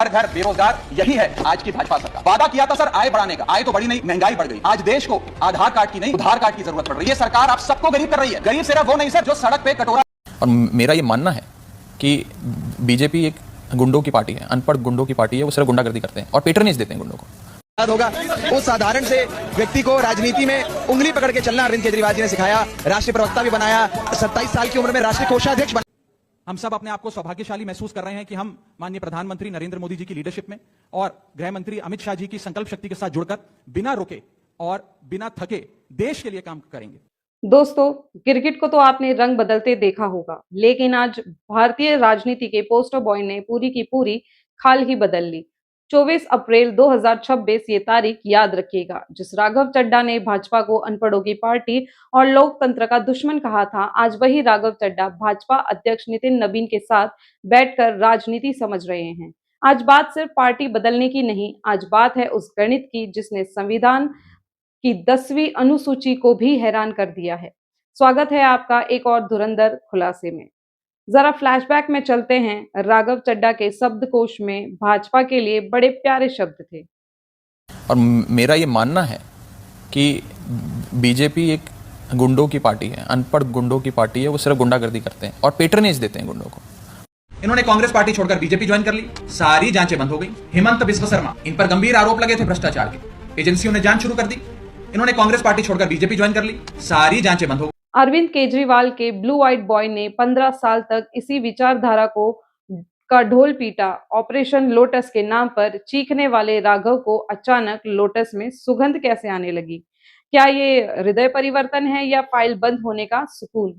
हर घर बेरोजगार, यही है आज की भाजपा सरकार। वादा किया था सर आय बढ़ाने का, आय तो बढ़ी नहीं, महंगाई बढ़ गई। आज देश को आधार कार्ड की नहीं उधार कार्ड की जरूरत पड़ रही है। सरकार आप सबको गरीब कर रही है। गरीब सिर्फ वो नहीं सर जो सड़क पे कटोरा। और मेरा ये मानना है कि बीजेपी एक गुंडों की पार्टी है, अनपढ़ गुंडों की पार्टी है। वो सिर्फ गुंडागर्दी करते हैं और पेट्रोनेज देते हैं गुंडों को। होगा उस साधारण से व्यक्ति को राजनीति में उंगली पकड़ के चलना अरविंद केजरीवाल जी ने सिखाया। राष्ट्रीय प्रवक्ता भी बनाया, 27 साल की उम्र में राष्ट्रीय कोषाध्यक्ष बना। हम सब अपने आप को सौभाग्यशाली महसूस कर रहे हैं कि हम माननीय प्रधानमंत्री नरेंद्र मोदी जी की लीडरशिप में और गृह मंत्री अमित शाह जी की संकल्प शक्ति के साथ जुड़कर बिना रुके और बिना थके देश के लिए काम करेंगे। दोस्तों, क्रिकेट को तो आपने रंग बदलते देखा होगा, लेकिन आज भारतीय राजनीति के पोस्टर बॉय ने पूरी की पूरी खाल ही बदल ली। 24 अप्रैल 2026 ये तारीख याद रखिएगा। जिस राघव चड्ढा ने भाजपा को अनपढ़ों की पार्टी और लोकतंत्र का दुश्मन कहा था, आज वही राघव चड्ढा भाजपा अध्यक्ष नितिन नबीन के साथ बैठकर राजनीति समझ रहे हैं। आज बात सिर्फ पार्टी बदलने की नहीं, आज बात है उस गणित की जिसने संविधान की 10वीं अनुसूची को भी हैरान कर दिया है। स्वागत है आपका एक और धुरंधर खुलासे में। जरा फ्लैशबैक में चलते हैं। राघव चड्ढा के शब्दकोश में भाजपा के लिए बड़े प्यारे शब्द थे। और मेरा ये मानना है कि बीजेपी एक गुंडों की पार्टी है, अनपढ़ गुंडों की पार्टी है। वो सिर्फ गुंडागर्दी करते हैं और पेट्रोनेज देते हैं गुंडों को। इन्होंने कांग्रेस पार्टी छोड़कर बीजेपी ज्वाइन कर ली, सारी जांचें बंद हो गई। हेमंत बिस्व शर्मा, इन पर गंभीर आरोप लगे थे भ्रष्टाचार के, एजेंसियों ने जांच शुरू कर दी। इन्होंने कांग्रेस पार्टी छोड़कर बीजेपी ज्वाइन कर ली, सारी जांचें बंद हो गई। अरविंद केजरीवाल के ब्लू व्हाइट बॉय ने 15 साल तक इसी विचारधारा का ढोल पीटा। ऑपरेशन लोटस के नाम पर चीखने वाले राघव को अचानक लोटस में सुगंध कैसे आने लगी? क्या ये हृदय परिवर्तन है या फाइल बंद होने का सुकून?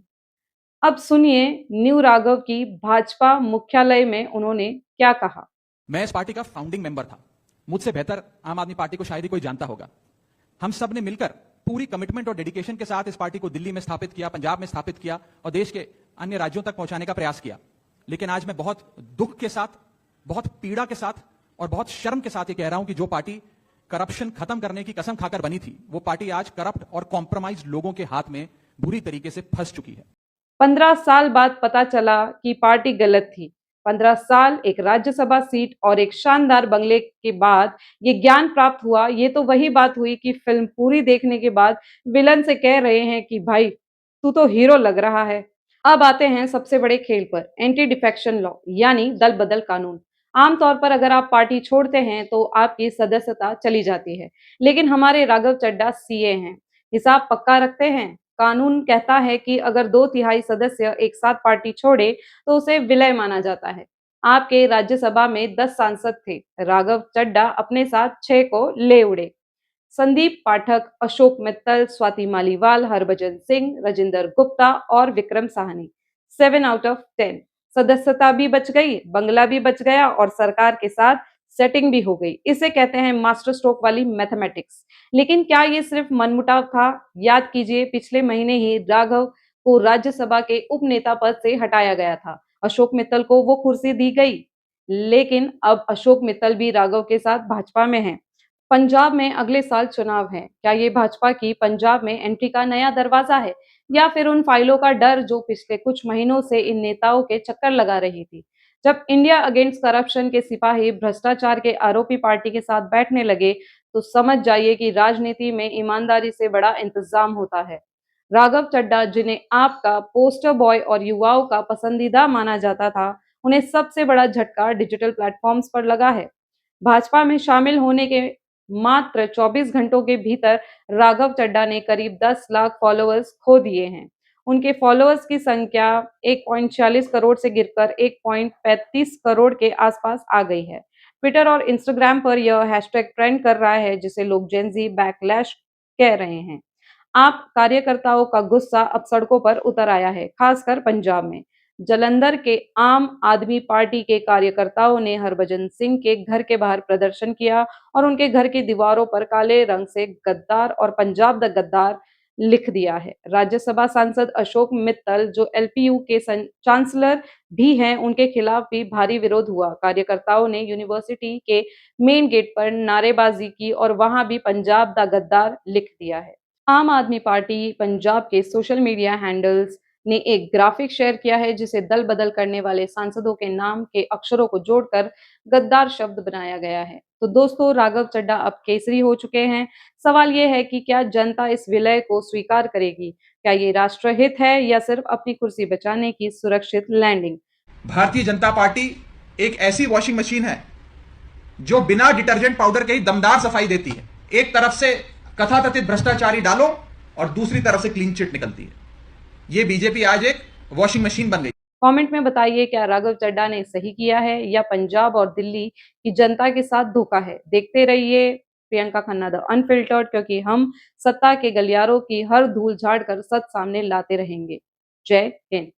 अब सुनिए न्यू राघव की भाजपा मुख्यालय में उन्होंने क्या कहा। मैं इस पार्टी का फाउंडिंग मेंबर था। मुझसे बेहतर आम आदमी पार्टी को शायद ही कोई जानता होगा। हम सब ने मिलकर पूरी कमिटमेंट और डेडिकेशन के साथ इस पार्टी को दिल्ली में स्थापित किया, पंजाब में स्थापित किया और देश के अन्य राज्यों तक पहुंचाने का प्रयास किया। लेकिन आज मैं बहुत दुख के साथ, बहुत पीड़ा के साथ और बहुत शर्म के साथ ये कह रहा हूं कि जो पार्टी करप्शन खत्म करने की कसम खाकर बनी थी, वो पार्टी आज करप्ट और कॉम्प्रोमाइज लोगों के हाथ में बुरी तरीके से फंस चुकी है। 15 साल बाद पता चला कि पार्टी गलत थी। 15 साल, एक राज्यसभा सीट और एक शानदार बंगले के बाद ये ज्ञान प्राप्त हुआ। ये तो वही बात हुई कि फिल्म पूरी देखने के बाद विलन से कह रहे हैं कि भाई तू तो हीरो लग रहा है। अब आते हैं सबसे बड़े खेल पर, एंटी डिफेक्शन लॉ यानी दल बदल कानून। आमतौर पर अगर आप पार्टी छोड़ते हैं तो आपकी सदस्यता चली जाती है, लेकिन हमारे राघव चड्ढा सीए हैं, हिसाब पक्का रखते हैं। कानून कहता है कि अगर 2/3 सदस्य एक साथ पार्टी छोड़े तो उसे विलय माना जाता है। आपके राज्यसभा में 10 सांसद थे, राघव चड्ढा अपने साथ 6 को ले उड़े। संदीप पाठक, अशोक मित्तल, स्वाति मालीवाल, हरभजन सिंह, राजेंद्र गुप्ता और विक्रम साहनी। 7 out of 10। सदस्यता भी बच गई, बंगला भी बच गया और सरकार के साथ सेटिंग भी हो गई। इसे कहते हैं मास्टर स्ट्रोक वाली मैथमेटिक्स। लेकिन क्या ये सिर्फ मनमुटाव था? याद कीजिए, पिछले महीने ही राघव को राज्यसभा के उपनेता पद से हटाया गया था। अशोक मित्तल को वो कुर्सी दी गई, लेकिन अब अशोक मित्तल भी राघव के साथ भाजपा में हैं। पंजाब में अगले साल चुनाव है। क्या ये भाजपा की पंजाब में एंट्री का नया दरवाजा है या फिर उन फाइलों का डर जो पिछले कुछ महीनों से इन नेताओं के चक्कर लगा रही थी? जब इंडिया अगेंस्ट करप्शन के सिपाही भ्रष्टाचार के आरोपी पार्टी के साथ बैठने लगे तो समझ जाइए कि राजनीति में ईमानदारी से बड़ा इंतजाम होता है। राघव चड्ढा, जिन्हें आपका पोस्टर बॉय और युवाओं का पसंदीदा माना जाता था, उन्हें सबसे बड़ा झटका डिजिटल प्लेटफॉर्म्स पर लगा है। भाजपा में शामिल होने के मात्र 24 घंटों के भीतर राघव चड्ढा ने करीब 10 लाख फॉलोअर्स खो दिए हैं। उनके फॉलोअर्स की संख्या 1.46 करोड़ से गिरकर 1.35 करोड़ के आसपास आ गई है। ट्विटर और इंस्टाग्राम पर यह हैशटैग ट्रेंड कर रहा है, जिसे लोग जेनजी बैकलैश कह रहे हैं। आप कार्यकर्ताओं का गुस्सा अब सड़कों पर उतर आया है, खासकर पंजाब में। जालंधर के आम आदमी पार्टी के कार्यकर्ताओं ने हरभजन सिंह के घर के बाहर प्रदर्शन किया और उनके घर की दीवारों पर काले रंग से गद्दार और पंजाब द गद्दार लिख दिया है। राज्यसभा सांसद अशोक मित्तल, जो एलपीयू के चांसलर भी हैं, उनके खिलाफ भी भारी विरोध हुआ। कार्यकर्ताओं ने यूनिवर्सिटी के मेन गेट पर नारेबाजी की और वहां भी पंजाब द गद्दार लिख दिया है। आम आदमी पार्टी पंजाब के सोशल मीडिया हैंडल्स ने एक ग्राफिक शेयर किया है जिसे दल बदल करने वाले सांसदों के नाम के अक्षरों को जोड़कर गद्दार शब्द बनाया गया है। तो दोस्तों, राघव चड्ढा अब केसरी हो चुके हैं। सवाल ये है कि क्या जनता इस विलय को स्वीकार करेगी? क्या ये राष्ट्रहित है या सिर्फ अपनी कुर्सी बचाने की सुरक्षित लैंडिंग? भारतीय जनता पार्टी एक ऐसी वॉशिंग मशीन है जो बिना डिटर्जेंट पाउडर के ही दमदार सफाई देती है। एक तरफ से कथाकथित भ्रष्टाचारी डालो और दूसरी तरफ से क्लीन चिट निकलती है। ये बीजेपी आज एक वॉशिंग मशीन बन गई। कमेंट में बताइए, क्या राघव चड्ढा ने सही किया है या पंजाब और दिल्ली की जनता के साथ धोखा है? देखते रहिए प्रियंका खन्ना द अनफिल्टर्ड, क्योंकि हम सत्ता के गलियारों की हर धूल झाड़ कर सच सामने लाते रहेंगे। जय हिंद।